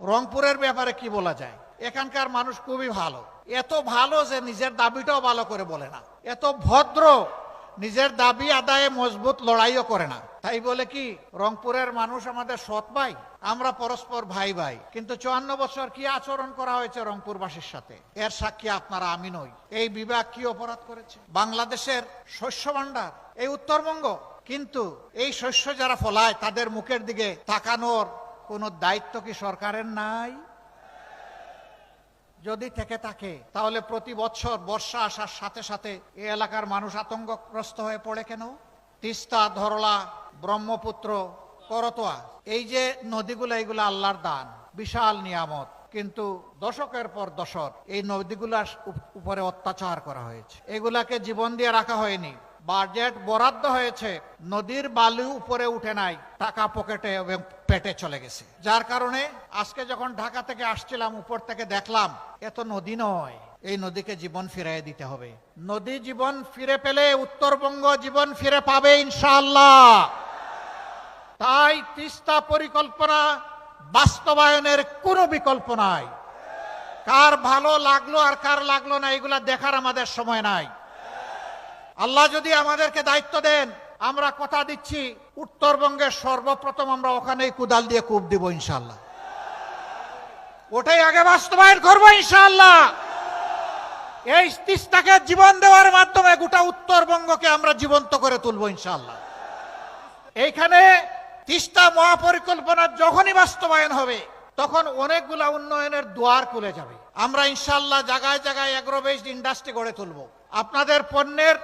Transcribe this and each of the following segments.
রংপুরের ব্যাপারে কি বলা যায়? এখানকার মানুষ খুবই ভালো, এত ভালো যে নিজের দাবিটাও ভালো করে বলে না, এত ভদ্র, নিজের দাবি আদায়ে মজবুত লড়াইও করে না। তাই বলে কি রংপুরের মানুষ আমাদের সৎ ভাই? আমরা পরস্পর ভাই ভাই, কিন্তু 54 বছর কি আচরণ করা হয়েছে রংপুরবাসীর সাথে, এর সাক্ষী আপনারা, আমি নই। এই বিভাগ কি অপরাধ করেছে? বাংলাদেশের শস্য ভান্ডার এই উত্তরবঙ্গ, কিন্তু এই শস্য যারা ফলায় তাদের মুখের দিকে তাকানোর কোনো দায়িত্ব কি সরকারের নাই? যদি থেকে থাকে তাহলে প্রতি বছর বর্ষা আসার সাথে সাথে এই এলাকার মানুষ আতঙ্কগ্রস্ত হয়ে পড়ে কেন? তিস্তা, ধরলা, ব্রহ্মপুত্র, করতোয়া, এই যে নদীগুলো, এগুলো আল্লাহর দান, বিশাল নিয়ামত, কিন্তু দশকের পর দশক এই নদীগুলার উপরে অত্যাচার করা হয়েছে, এগুলাকে জীবন দিয়ে রাখা হয়নি। বাজেট বরাদ্দ হয়েছে, নদীর বালু উপরে উঠে নাই, টাকা পকেটে এবং পেটে চলে গেছে। যার কারণে আজকে যখন ঢাকা থেকে আসছিলাম, উপর থেকে দেখলাম এত নদী নয়, এই নদীকে জীবন ফিরিয়ে দিতে হবে। নদী জীবন ফিরে পেলে উত্তরবঙ্গ জীবন ফিরে পাবে ইনশাআল্লাহ। তাই তিস্তা পরিকল্পনা বাস্তবায়নের কোনো বিকল্প নাই। কার ভালো লাগলো আর কার লাগলো না এগুলা দেখার আমাদের সময় নাই। আল্লাহ যদি আমাদেরকে দায়িত্ব দেন, আমরা কথা দিচ্ছি উত্তরবঙ্গের সর্বপ্রথম আমরা ওখানেই কুদাল দিয়ে কূপ দিব ইনশাআল্লাহ, ওটাই আগে বাস্তবায়ন করবো ইনশাআল্লাহ। এই তিস্তাকে জীবন দেওয়ার মাধ্যমে গোটা উত্তরবঙ্গকে আমরা জীবন্ত করে তুলবো ইনশাআল্লাহ। এইখানে তিস্তা মহাপরিকল্পনা যখনই বাস্তবায়ন হবে তখন অনেকগুলা উন্নয়নের দুয়ার খুলে যাবে। আমরা ইনশাআল্লাহ জায়গায় জায়গায় এগ্রো বেসড ইন্ডাস্ট্রি গড়ে তুলবো। আপনাদের পণ্যের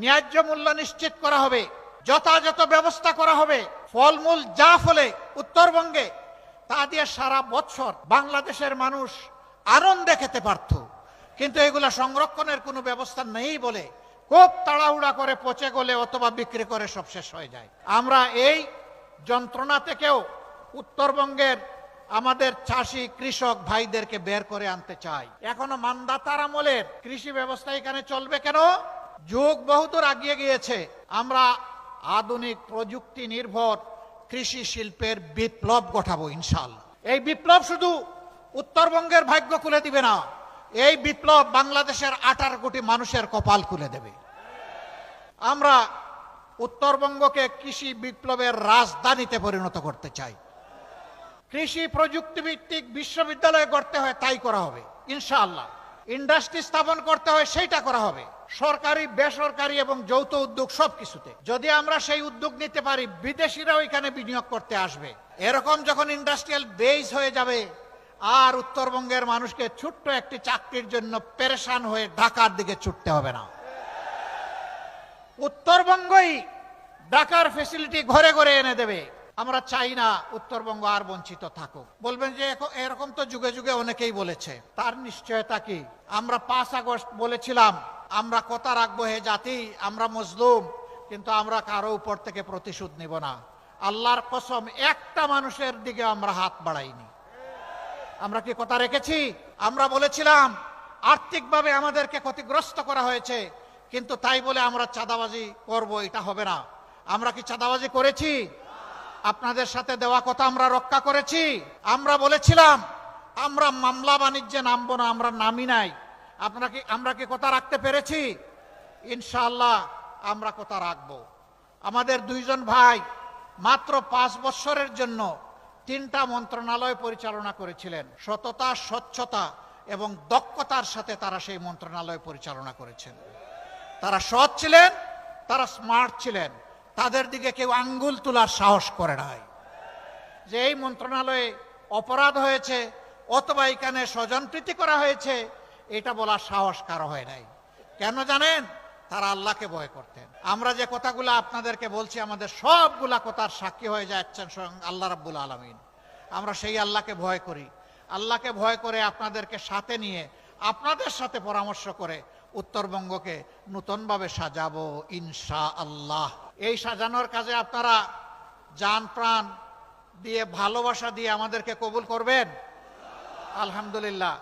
ন্যায্য মূল্য নিশ্চিত করা হবে, যথাযথ ব্যবস্থা করা হবে। ফলমূল যা ফলে উত্তরবঙ্গে, তা দিয়ে সারা বছর বাংলাদেশের মানুষ আনন্দে খেতে পারত, কিন্তু এগুলা সংরক্ষণের কোনো ব্যবস্থা নেই বলে খুব তাড়াহুড়া করে পচে গলে অথবা বিক্রি করে সব শেষ হয়ে যায়। আমরা এই যন্ত্রণা থেকেও উত্তরবঙ্গের আমাদের চাষি কৃষক ভাইদেরকে বের করে আনতে চাই। এখনো মান্দাতার আমলের কৃষি ব্যবস্থা এখানে চলবে কেন? যুগ বহুদূর এগিয়ে গিয়েছে। আমরা আধুনিক প্রযুক্তি নির্ভর কৃষি শিল্পের বিপ্লব ঘটাবো ইনশাআল্লাহ। এই বিপ্লব শুধু উত্তরবঙ্গের ভাগ্য খুলে দিবে না, এই বিপ্লব বাংলাদেশের 18 কোটি মানুষের কপাল খুলে দেবে। আমরা উত্তরবঙ্গকে কৃষি বিপ্লবের রাজধানীতে পরিণত করতে চাই। কৃষি প্রযুক্তি ভিত্তিক বিশ্ববিদ্যালয় গড়তে হয়, তাই করা হবে ইনশাআল্লাহ। ইন্ডাস্ট্রি স্থাপন করতে হয়, সেইটা করা হবে। সরকারি, বেসরকারি এবং যৌথ উদ্যোগ সবকিছুতে যদি আমরা সেই উদ্যোগ নিতে পারি, বিদেশিরাও এখানে বিনিয়োগ করতে আসবে। এরকম যখন ইন্ডাস্ট্রিয়াল বেস হয়ে যাবে, আর উত্তরবঙ্গের মানুষকে ছোট্ট একটি চাকরির জন্য পেরেশান হয়ে ঢাকার দিকে ছুটতে হবে না। উত্তরবঙ্গই ঢাকার ফ্যাসিলিটি ঘরে ঘরে এনে দেবে। আমরা চাই না উত্তরবঙ্গ আর বঞ্চিত থাকুক। বলবেন যে এরকম তো যুগে যুগে অনেকেই বলেছে, তার নিশ্চয়তা কি? আমরা 5 আগস্ট বলেছিলাম আমরা কথা রাখবো, হে জাতি আমরা মজলুম, কিন্তু আমরা কারো উপর থেকে প্রতিশোধ নিব না। আল্লাহর কসম, একটা মানুষের দিকে আমরা হাত বাড়াইনি। আমরা কি কথা রেখেছি? আমরা বলেছিলাম আর্থিকভাবে আমাদেরকে ক্ষতিগ্রস্ত করা হয়েছে, কিন্তু তাই বলে আমরা চাঁদাবাজি করব, এটা হবে না। আমরা কি চাঁদাবাজি করেছি? আপনাদের সাথে দেওয়া কথা আমরা রক্ষা করেছি। আমরা বলেছিলাম আমরা মামলা বাণিজ্যে নামবো না, আমরা নামি নাই। আমরা কি কথা রাখতে পেরেছি? ইনশাআল্লাহ আমরা কথা রাখবো। আমাদের 2 জন ভাই মাত্র 5 বছরের জন্য 3টা মন্ত্রণালয় পরিচালনা করেছিলেন। সততা, স্বচ্ছতা এবং দক্ষতার সাথে তারা সেই মন্ত্রণালয় পরিচালনা করেছেন। তারা সৎ ছিলেন, তারা স্মার্ট ছিলেন। তাদের দিকে কেউ আঙ্গুল তোলার সাহস করে নাই যে এই মন্ত্রণালয়ে অপরাধ হয়েছে অথবা এখানে স্বজনপ্রীতি করা হয়েছে, এটা বলার সাহস কারো হয় নাই। কেন জানেন? তারা আল্লাহকে ভয় করতেন। আমরা যে কথাগুলো আপনাদেরকে বলছি, আমাদের সবগুলা কথার সাক্ষী হয়ে যাচ্ছেন স্বয়ং আল্লাহ রাব্বুল আলামিন। আমরা সেই আল্লাহকে ভয় করি। আল্লাহকে ভয় করে আপনাদেরকে সাথে নিয়ে, আপনাদের সাথে পরামর্শ করে উত্তরবঙ্গকে নতুনভাবে সাজাবো ইনশাআল্লাহ। এই সাজানোর কাজে আপনারা জান প্রাণ দিয়ে, ভালোবাসা দিয়ে আমাদেরকে কবুল করবেন। আলহামদুলিল্লাহ।